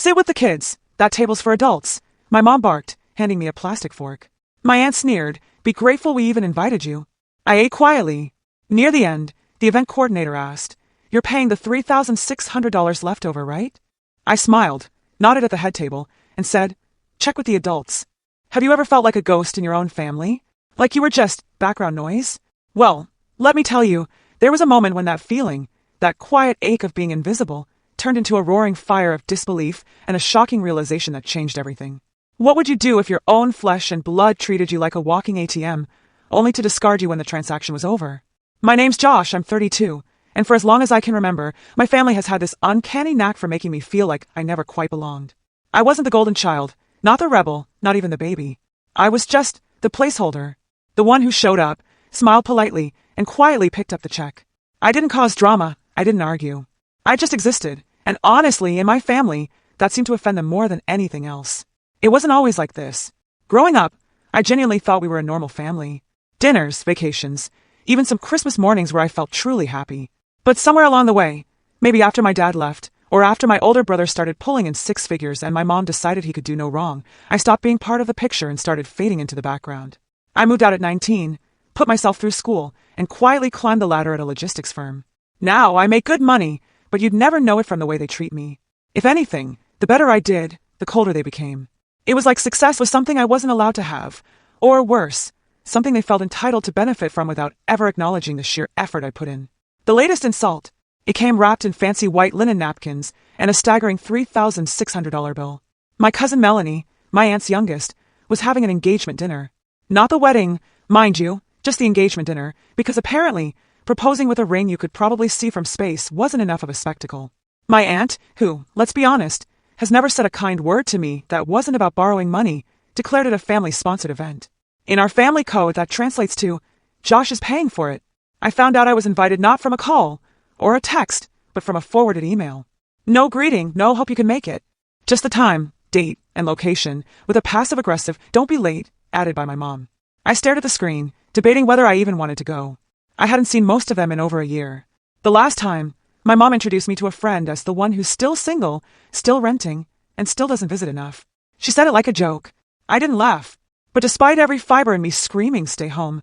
Sit with the kids. That table's for adults. My mom barked, handing me a plastic fork. My aunt sneered, be grateful we even invited you. I ate quietly. Near the end, the event coordinator asked, you're paying the $3,600 leftover, right? I smiled, nodded at the head table, and said, check with the adults. Have you ever felt like a ghost in your own family? Like you were just background noise? Well, let me tell you, there was a moment when that feeling, that quiet ache of being invisible, turned into a roaring fire of disbelief and a shocking realization that changed everything. What would you do if your own flesh and blood treated you like a walking ATM, only to discard you when the transaction was over? My name's Josh, I'm 32, and for as long as I can remember, my family has had this uncanny knack for making me feel like I never quite belonged. I wasn't the golden child, not the rebel, not even the baby. I was just the placeholder. The one who showed up, smiled politely, and quietly picked up the check. I didn't cause drama, I didn't argue. I just existed, and honestly, in my family, that seemed to offend them more than anything else. It wasn't always like this. Growing up, I genuinely thought we were a normal family. Dinners, vacations, even some Christmas mornings where I felt truly happy. But somewhere along the way, maybe after my dad left, or after my older brother started pulling in six figures and my mom decided he could do no wrong, I stopped being part of the picture and started fading into the background. I moved out at 19, put myself through school, and quietly climbed the ladder at a logistics firm. Now I make good money, but you'd never know it from the way they treat me. If anything, the better I did, the colder they became. It was like success was something I wasn't allowed to have, or worse, something they felt entitled to benefit from without ever acknowledging the sheer effort I put in. The latest insult, it came wrapped in fancy white linen napkins and a staggering $3,600 bill. My cousin Melanie, my aunt's youngest, was having an engagement dinner. Not the wedding, mind you, just the engagement dinner, because apparently, proposing with a ring you could probably see from space wasn't enough of a spectacle. My aunt, who, let's be honest, has never said a kind word to me that wasn't about borrowing money, declared it a family-sponsored event. In our family code, that translates to, Josh is paying for it. I found out I was invited not from a call or a text, but from a forwarded email. No greeting, no hope you can make it. Just the time, date, and location, with a passive-aggressive, don't be late, added by my mom. I stared at the screen, debating whether I even wanted to go. I hadn't seen most of them in over a year. The last time, my mom introduced me to a friend as the one who's still single, still renting, and still doesn't visit enough. She said it like a joke. I didn't laugh. But despite every fiber in me screaming stay home,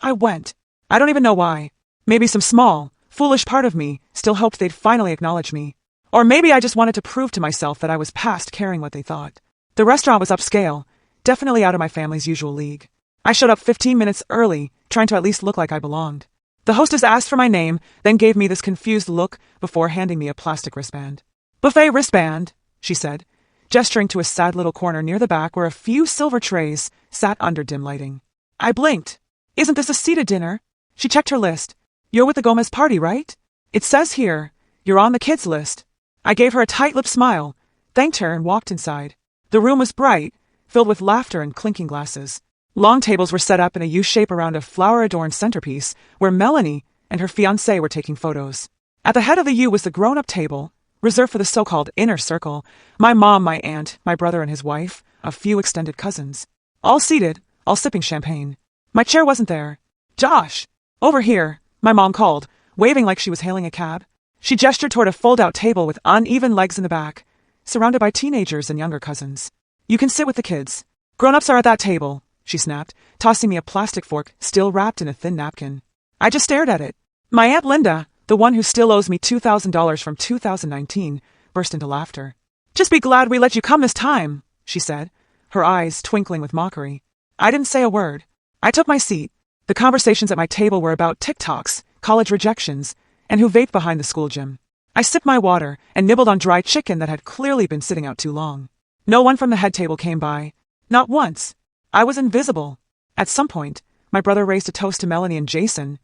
I went. I don't even know why. Maybe some small, foolish part of me still hoped they'd finally acknowledge me. Or maybe I just wanted to prove to myself that I was past caring what they thought. The restaurant was upscale, definitely out of my family's usual league. I showed up 15 minutes early, trying to at least look like I belonged. The hostess asked for my name, then gave me this confused look before handing me a plastic wristband. Buffet wristband, she said, gesturing to a sad little corner near the back where a few silver trays sat under dim lighting. I blinked. Isn't this a seated dinner? She checked her list. You're with the Gomez party, right? It says here, you're on the kids list. I gave her a tight-lipped smile, thanked her and walked inside. The room was bright, filled with laughter and clinking glasses. Long tables were set up in a U-shape around a flower-adorned centerpiece where Melanie and her fiancé were taking photos. At the head of the U was the grown-up table, reserved for the so-called inner circle, my mom, my aunt, my brother and his wife, a few extended cousins. All seated, all sipping champagne. My chair wasn't there. Josh! Over here, my mom called, waving like she was hailing a cab. She gestured toward a fold-out table with uneven legs in the back, surrounded by teenagers and younger cousins. You can sit with the kids. Grown-ups are at that table, she snapped, tossing me a plastic fork still wrapped in a thin napkin. I just stared at it. My Aunt Linda, the one who still owes me $2,000 from 2019, burst into laughter. Just be glad we let you come this time, she said, her eyes twinkling with mockery. I didn't say a word. I took my seat. The conversations at my table were about TikToks, college rejections, and who vaped behind the school gym. I sipped my water and nibbled on dry chicken that had clearly been sitting out too long. No one from the head table came by. Not once. I was invisible. At some point, my brother raised a toast to Melanie and Jason.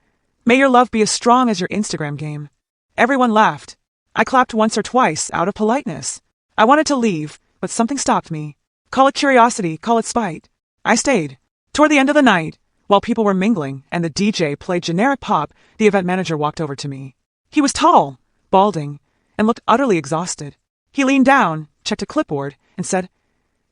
May your love be as strong as your Instagram game. Everyone laughed. I clapped once or twice out of politeness. I wanted to leave, but something stopped me. Call it curiosity, call it spite. I stayed. Toward the end of the night, while people were mingling and the DJ played generic pop, the event manager walked over to me. He was tall, balding, and looked utterly exhausted. He leaned down, checked a clipboard, and said,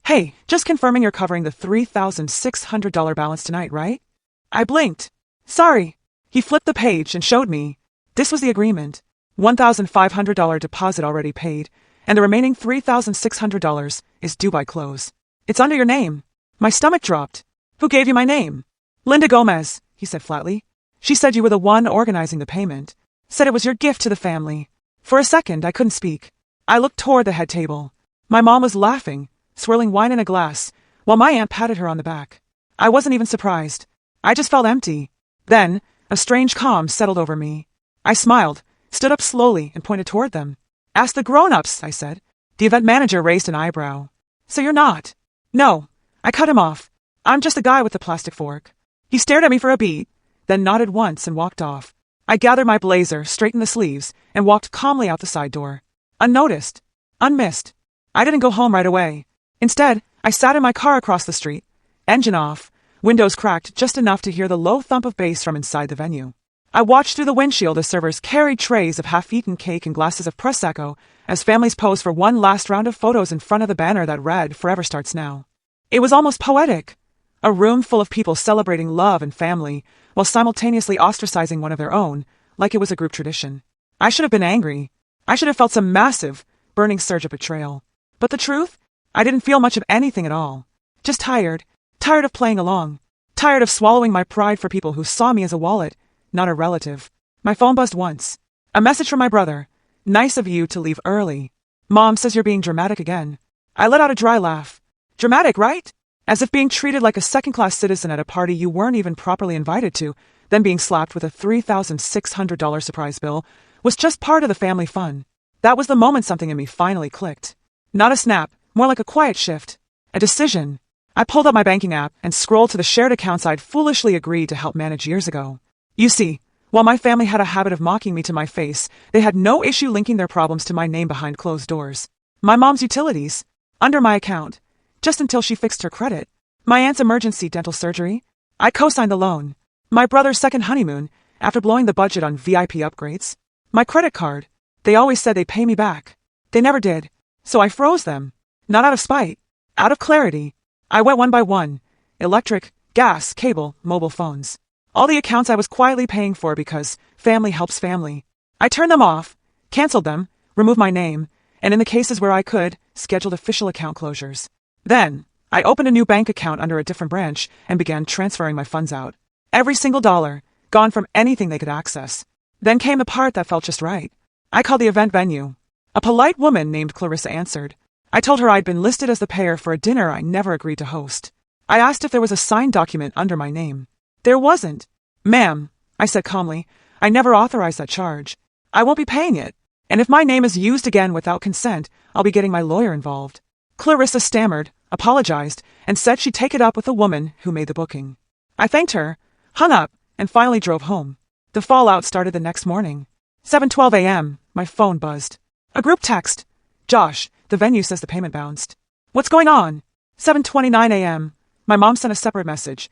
Hey, just confirming you're covering the $3,600 balance tonight, right? I blinked. Sorry. He flipped the page and showed me. This was the agreement. $1,500 deposit already paid, and the remaining $3,600 is due by close. It's under your name. My stomach dropped. Who gave you my name? Linda Gomez, he said flatly. She said you were the one organizing the payment. Said it was your gift to the family. For a second, I couldn't speak. I looked toward the head table. My mom was laughing, swirling wine in a glass, while my aunt patted her on the back. I wasn't even surprised. I just felt empty. Then, a strange calm settled over me. I smiled, stood up slowly, and pointed toward them. Ask the grown-ups, I said. The event manager raised an eyebrow. So you're not? No. I cut him off. I'm just the guy with the plastic fork. He stared at me for a beat, then nodded once and walked off. I gathered my blazer, straightened the sleeves, and walked calmly out the side door. Unnoticed. Unmissed. I didn't go home right away. Instead, I sat in my car across the street. Engine off, windows cracked just enough to hear the low thump of bass from inside the venue. I watched through the windshield as servers carried trays of half-eaten cake and glasses of Prosecco as families posed for one last round of photos in front of the banner that read, "Forever Starts Now." It was almost poetic. A room full of people celebrating love and family, while simultaneously ostracizing one of their own, like it was a group tradition. I should have been angry. I should have felt some massive, burning surge of betrayal. But the truth? I didn't feel much of anything at all. Just tired. Tired of playing along. Tired of swallowing my pride for people who saw me as a wallet, not a relative. My phone buzzed once. A message from my brother. Nice of you to leave early. Mom says you're being dramatic again. I let out a dry laugh. Dramatic, right? As if being treated like a second-class citizen at a party you weren't even properly invited to, then being slapped with a $3,600 surprise bill, was just part of the family fun. That was the moment something in me finally clicked. Not a snap, more like a quiet shift. A decision. I pulled up my banking app and scrolled to the shared accounts I'd foolishly agreed to help manage years ago. You see, while my family had a habit of mocking me to my face, they had no issue linking their problems to my name behind closed doors. My mom's utilities, under my account, just until she fixed her credit. My aunt's emergency dental surgery, I co-signed the loan. My brother's second honeymoon, after blowing the budget on VIP upgrades. My credit card, they always said they'd pay me back. They never did, so I froze them. Not out of spite, out of clarity. I went one by one. Electric, gas, cable, mobile phones. All the accounts I was quietly paying for because family helps family. I turned them off, canceled them, removed my name, and in the cases where I could, scheduled official account closures. Then, I opened a new bank account under a different branch and began transferring my funds out. Every single dollar, gone from anything they could access. Then came the part that felt just right. I called the event venue. A polite woman named Clarissa answered. I told her I'd been listed as the payer for a dinner I never agreed to host. I asked if there was a signed document under my name. There wasn't. Ma'am, I said calmly, I never authorized that charge. I won't be paying it. And if my name is used again without consent, I'll be getting my lawyer involved. Clarissa stammered, apologized, and said she'd take it up with the woman who made the booking. I thanked her, hung up, and finally drove home. The fallout started the next morning. 7:12 a.m., my phone buzzed. A group text. Josh, the venue says the payment bounced. What's going on? 7:29 a.m., my mom sent a separate message.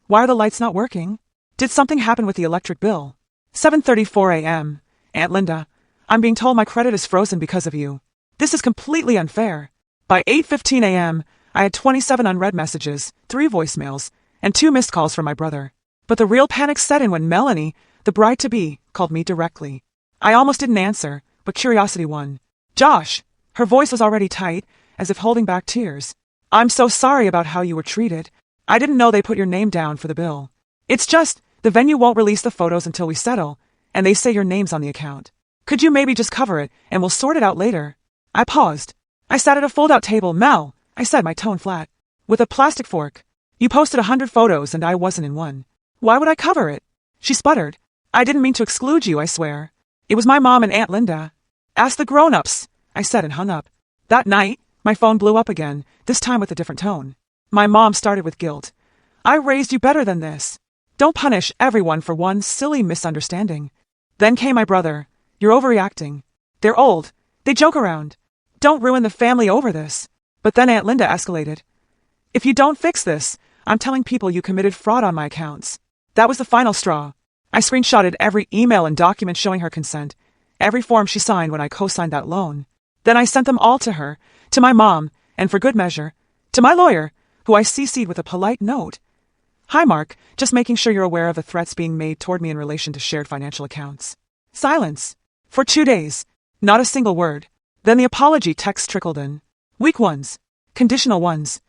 Why are the lights not working? Did something happen with the electric bill? 7:34 a.m., Aunt Linda, I'm being told my credit is frozen because of you. This is completely unfair. By 8:15 a.m., I had 27 unread messages, 3 voicemails, and 2 missed calls from my brother. But the real panic set in when Melanie, the bride-to-be, called me directly. I almost didn't answer, but curiosity won. Josh! Her voice was already tight, as if holding back tears. I'm so sorry about how you were treated. I didn't know they put your name down for the bill. It's just, the venue won't release the photos until we settle, and they say your name's on the account. Could you maybe just cover it, and we'll sort it out later? I paused. I sat at a fold-out table. Mel, I said, my tone flat. With a plastic fork. You posted 100 photos and I wasn't in one. Why would I cover it? She sputtered. I didn't mean to exclude you, I swear. It was my mom and Aunt Linda. Ask the grown-ups, I said and hung up. That night, my phone blew up again, this time with a different tone. My mom started with guilt. I raised you better than this. Don't punish everyone for one silly misunderstanding. Then came my brother. You're overreacting. They're old. They joke around. Don't ruin the family over this. But then Aunt Linda escalated. If you don't fix this, I'm telling people you committed fraud on my accounts. That was the final straw. I screenshotted every email and document showing her consent, every form she signed when I co-signed that loan. Then I sent them all to her, to my mom, and for good measure, to my lawyer, who I CC'd with a polite note. Hi Mark, just making sure you're aware of the threats being made toward me in relation to shared financial accounts. Silence. For 2 days. Not a single word. Then the apology text trickled in. Weak ones. Conditional ones.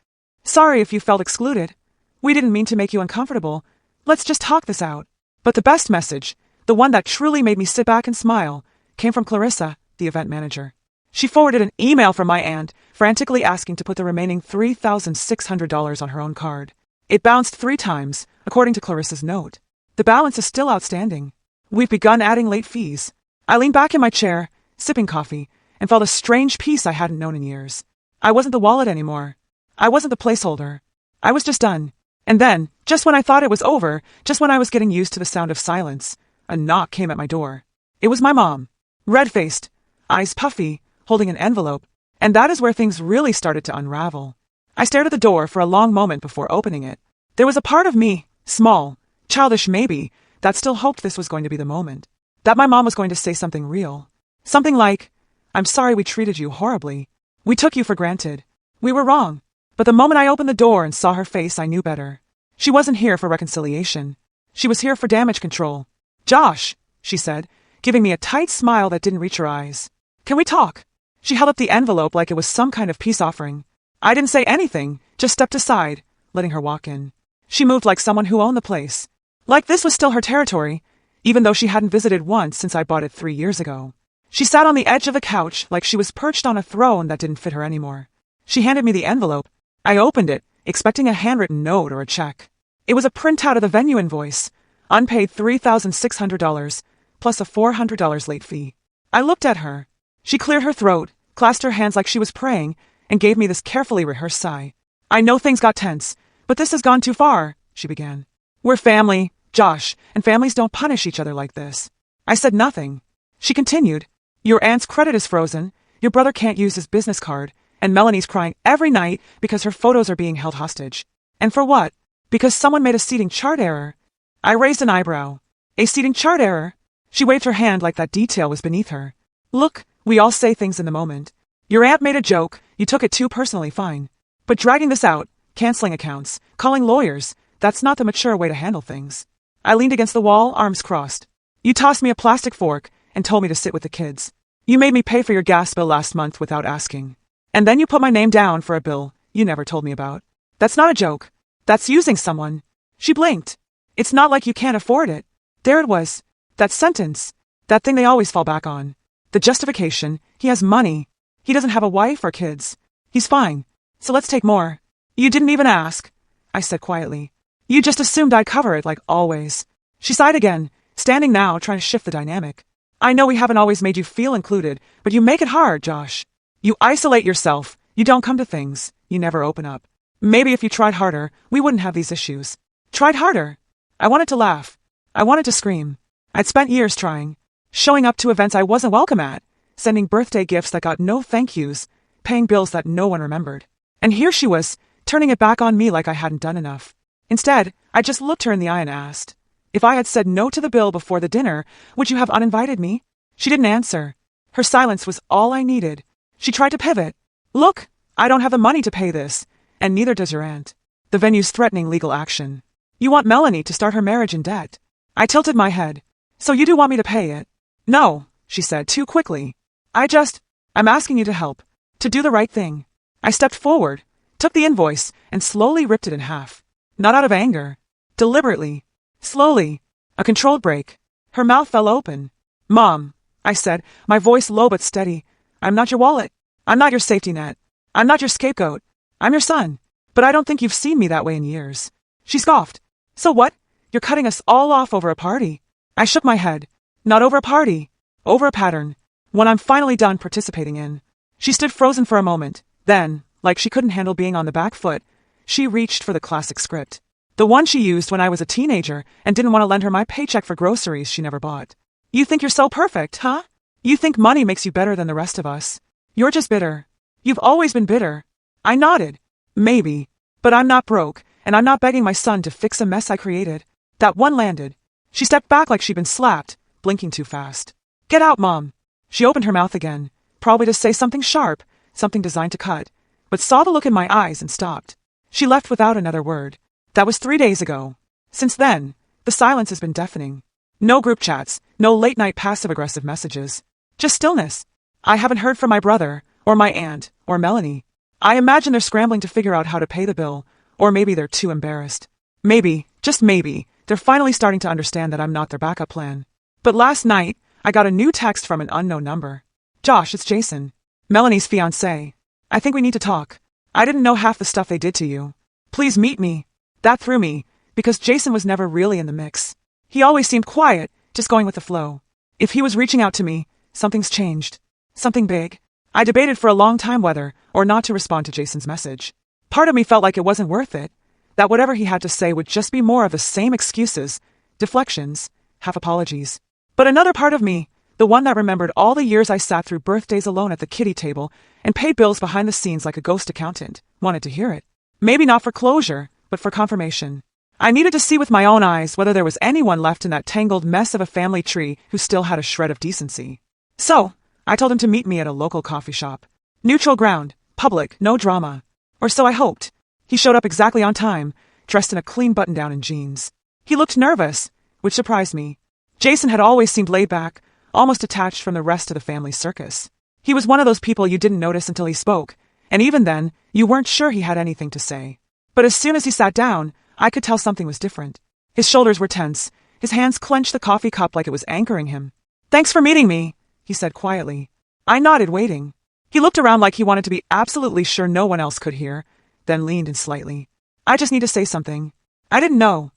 Sorry if you felt excluded. We didn't mean to make you uncomfortable. Let's just talk this out. But the best message, the one that truly made me sit back and smile, came from Clarissa, the event manager. She forwarded an email from my aunt, frantically asking to put the remaining $3,600 on her own card. It bounced 3 times, according to Clarissa's note. The balance is still outstanding. We've begun adding late fees. I leaned back in my chair, sipping coffee, and felt a strange peace I hadn't known in years. I wasn't the wallet anymore. I wasn't the placeholder. I was just done. And then, just when I thought it was over, just when I was getting used to the sound of silence, a knock came at my door. It was my mom. Red-faced, eyes puffy, holding an envelope, and that is where things really started to unravel. I stared at the door for a long moment before opening it. There was a part of me, small, childish maybe, that still hoped this was going to be the moment. That my mom was going to say something real. Something like, I'm sorry we treated you horribly. We took you for granted. We were wrong. But the moment I opened the door and saw her face, I knew better. She wasn't here for reconciliation. She was here for damage control. Josh, she said, giving me a tight smile that didn't reach her eyes. Can we talk? She held up the envelope like it was some kind of peace offering. I didn't say anything, just stepped aside, letting her walk in. She moved like someone who owned the place. Like this was still her territory, even though she hadn't visited once since I bought it 3 years ago. She sat on the edge of the couch like she was perched on a throne that didn't fit her anymore. She handed me the envelope. I opened it, expecting a handwritten note or a check. It was a printout of the venue invoice, unpaid $3,600, plus a $400 late fee. I looked at her. She cleared her throat, clasped her hands like she was praying, and gave me this carefully rehearsed sigh. I know things got tense, but this has gone too far, she began. We're family, Josh, and families don't punish each other like this. I said nothing. She continued. Your aunt's credit is frozen, your brother can't use his business card, and Melanie's crying every night because her photos are being held hostage. And for what? Because someone made a seating chart error. I raised an eyebrow. A seating chart error? She waved her hand like that detail was beneath her. Look, we all say things in the moment. Your aunt made a joke, you took it too personally, fine. But dragging this out, canceling accounts, calling lawyers, that's not the mature way to handle things. I leaned against the wall, arms crossed. You tossed me a plastic fork and told me to sit with the kids. You made me pay for your gas bill last month without asking. And then you put my name down for a bill you never told me about. That's not a joke. That's using someone. She blinked. It's not like you can't afford it. There it was. That sentence. That thing they always fall back on. The justification. He has money. He doesn't have a wife or kids. He's fine. So let's take more. You didn't even ask, I said quietly. You just assumed I'd cover it like always. She sighed again, standing now trying to shift the dynamic. I know we haven't always made you feel included, but you make it hard, Josh. You isolate yourself. You don't come to things. You never open up. Maybe if you tried harder, we wouldn't have these issues. Tried harder? I wanted to laugh. I wanted to scream. I'd spent years trying. Showing up to events I wasn't welcome at. Sending birthday gifts that got no thank yous. Paying bills that no one remembered. And here she was, turning it back on me like I hadn't done enough. Instead, I just looked her in the eye and asked, if I had said no to the bill before the dinner, would you have uninvited me? She didn't answer. Her silence was all I needed. She tried to pivot. Look, I don't have the money to pay this, and neither does your aunt. The venue's threatening legal action. You want Melanie to start her marriage in debt. I tilted my head. So you do want me to pay it? No, she said too quickly. I'm asking you to help. To do the right thing. I stepped forward, took the invoice, and slowly ripped it in half. Not out of anger. Deliberately. Slowly. A controlled break. Her mouth fell open. Mom, I said, my voice low but steady. I'm not your wallet. I'm not your safety net. I'm not your scapegoat. I'm your son. But I don't think you've seen me that way in years. She scoffed. So what? You're cutting us all off over a party. I shook my head. Not over a party. Over a pattern. One I'm finally done participating in. She stood frozen for a moment. Then, like she couldn't handle being on the back foot, she reached for the classic script. The one she used when I was a teenager and didn't want to lend her my paycheck for groceries she never bought. You think you're so perfect, huh? You think money makes you better than the rest of us. You're just bitter. You've always been bitter. I nodded. Maybe. But I'm not broke, and I'm not begging my son to fix a mess I created. That one landed. She stepped back like she'd been slapped, blinking too fast. Get out, Mom. She opened her mouth again, probably to say something sharp, something designed to cut, but saw the look in my eyes and stopped. She left without another word. That was 3 days ago. Since then, the silence has been deafening. No group chats, no late-night passive-aggressive messages. Just stillness. I haven't heard from my brother, or my aunt, or Melanie. I imagine they're scrambling to figure out how to pay the bill, or maybe they're too embarrassed. Maybe, just maybe, they're finally starting to understand that I'm not their backup plan. But last night, I got a new text from an unknown number. Josh, it's Jason. Melanie's fiancé. I think we need to talk. I didn't know half the stuff they did to you. Please meet me. That threw me, because Jason was never really in the mix. He always seemed quiet, just going with the flow. If he was reaching out to me, something's changed. Something big. I debated for a long time whether or not to respond to Jason's message. Part of me felt like it wasn't worth it, that whatever he had to say would just be more of the same excuses, deflections, half apologies. But another part of me, the one that remembered all the years I sat through birthdays alone at the kiddie table and paid bills behind the scenes like a ghost accountant, wanted to hear it. Maybe not for closure, but for confirmation. I needed to see with my own eyes whether there was anyone left in that tangled mess of a family tree who still had a shred of decency. So, I told him to meet me at a local coffee shop. Neutral ground, public, no drama. Or so I hoped. He showed up exactly on time, dressed in a clean button-down and jeans. He looked nervous, which surprised me. Jason had always seemed laid back, almost detached from the rest of the family circus. He was one of those people you didn't notice until he spoke, and even then, you weren't sure he had anything to say. But as soon as he sat down, I could tell something was different. His shoulders were tense, his hands clenched the coffee cup like it was anchoring him. "Thanks for meeting me," he said quietly. I nodded, waiting. He looked around like he wanted to be absolutely sure no one else could hear, then leaned in slightly. "I just need to say something. I didn't know.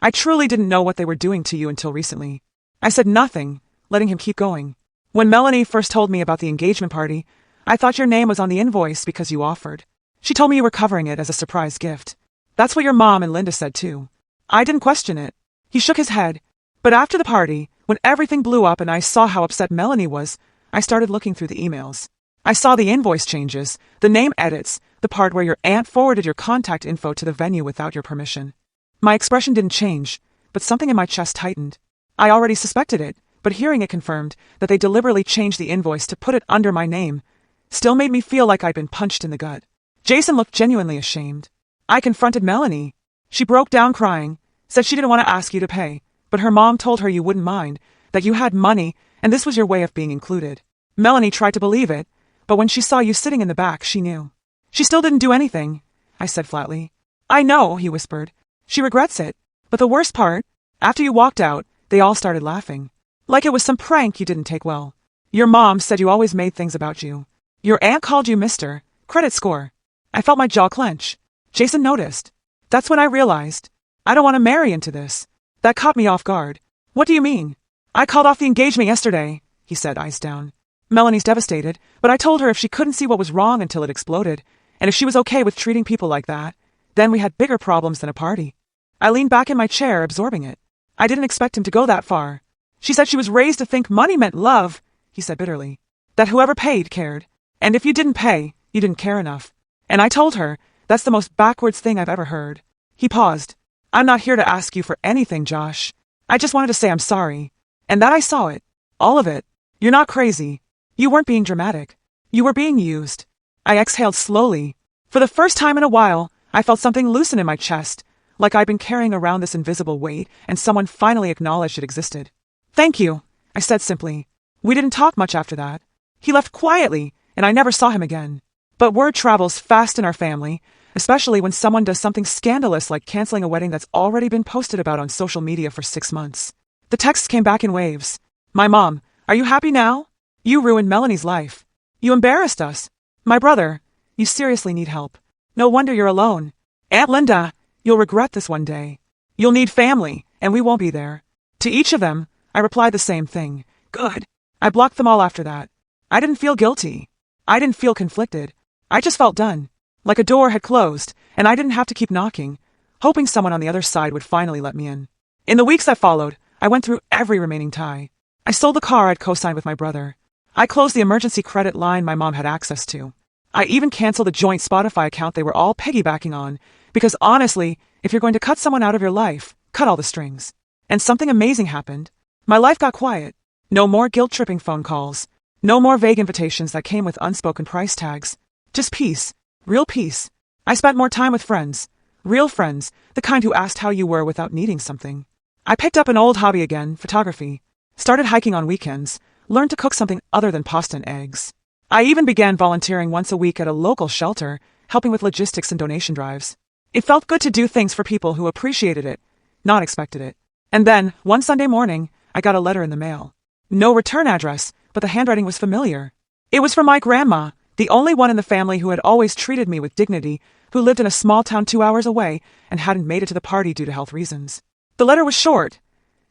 I truly didn't know what they were doing to you until recently." I said nothing, letting him keep going. "When Melanie first told me about the engagement party, I thought your name was on the invoice because you offered. She told me you were covering it as a surprise gift. That's what your mom and Linda said too." I didn't question it. He shook his head. But after the party, when everything blew up and I saw how upset Melanie was, I started looking through the emails. I saw the invoice changes, the name edits, the part where your aunt forwarded your contact info to the venue without your permission. My expression didn't change, but something in my chest tightened. I already suspected it, but hearing it confirmed that they deliberately changed the invoice to put it under my name still made me feel like I'd been punched in the gut. Jason looked genuinely ashamed. I confronted Melanie. She broke down crying, said she didn't want to ask you to pay, but her mom told her you wouldn't mind, that you had money, and this was your way of being included. Melanie tried to believe it, but when she saw you sitting in the back, she knew. "She still didn't do anything," I said flatly. "I know," he whispered. "She regrets it. But the worst part, after you walked out, they all started laughing. Like it was some prank you didn't take well. Your mom said you always made things about you. Your aunt called you Mr. Credit Score." I felt my jaw clench. Jason noticed. That's when I realized. I don't want to marry into this. That caught me off guard. "What do you mean?" "I called off the engagement yesterday," he said, eyes down. "Melanie's devastated, but I told her if she couldn't see what was wrong until it exploded, and if she was okay with treating people like that, then we had bigger problems than a party." I leaned back in my chair, absorbing it. I didn't expect him to go that far. "She said she was raised to think money meant love," he said bitterly. "That whoever paid cared. And if you didn't pay, you didn't care enough. And I told her, that's the most backwards thing I've ever heard." He paused. "I'm not here to ask you for anything, Josh. I just wanted to say I'm sorry. And that I saw it. All of it. You're not crazy. You weren't being dramatic. You were being used." I exhaled slowly. For the first time in a while, I felt something loosen in my chest, like I'd been carrying around this invisible weight, and someone finally acknowledged it existed. "Thank you," I said simply. We didn't talk much after that. He left quietly, and I never saw him again. But word travels fast in our family, especially when someone does something scandalous like canceling a wedding that's already been posted about on social media for 6 months. The texts came back in waves. "My mom, are you happy now? You ruined Melanie's life. You embarrassed us. My brother, you seriously need help. No wonder you're alone. Aunt Linda, you'll regret this one day. You'll need family, and we won't be there." To each of them, I replied the same thing. Good. I blocked them all after that. I didn't feel guilty. I didn't feel conflicted. I just felt done. Like a door had closed, and I didn't have to keep knocking, hoping someone on the other side would finally let me in. In the weeks that followed, I went through every remaining tie. I sold the car I'd co-signed with my brother. I closed the emergency credit line my mom had access to. I even canceled the joint Spotify account they were all piggybacking on, because honestly, if you're going to cut someone out of your life, cut all the strings. And something amazing happened. My life got quiet. No more guilt-tripping phone calls. No more vague invitations that came with unspoken price tags. Just peace. Real peace. I spent more time with friends. Real friends, the kind who asked how you were without needing something. I picked up an old hobby again, photography. Started hiking on weekends, learned to cook something other than pasta and eggs. I even began volunteering once a week at a local shelter, helping with logistics and donation drives. It felt good to do things for people who appreciated it, not expected it. And then, one Sunday morning, I got a letter in the mail. No return address, but the handwriting was familiar. It was from my grandma, the only one in the family who had always treated me with dignity, who lived in a small town 2 hours away and hadn't made it to the party due to health reasons. The letter was short.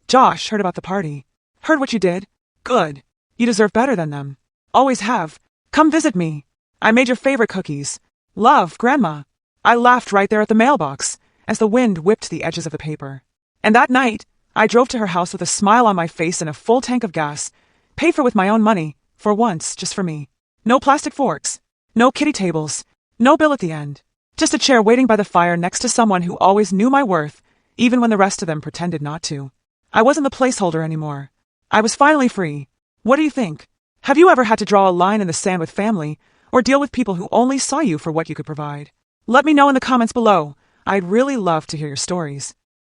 Josh, heard about the party. Heard what you did? Good. You deserve better than them. Always have. Come visit me. I made your favorite cookies. Love, Grandma. I laughed right there at the mailbox as the wind whipped the edges of the paper. And that night, I drove to her house with a smile on my face and a full tank of gas, paid for with my own money, for once, just for me. No plastic forks. No kiddie tables. No bill at the end. Just a chair waiting by the fire next to someone who always knew my worth, even when the rest of them pretended not to. I wasn't the placeholder anymore. I was finally free. What do you think? Have you ever had to draw a line in the sand with family, or deal with people who only saw you for what you could provide? Let me know in the comments below. I'd really love to hear your stories.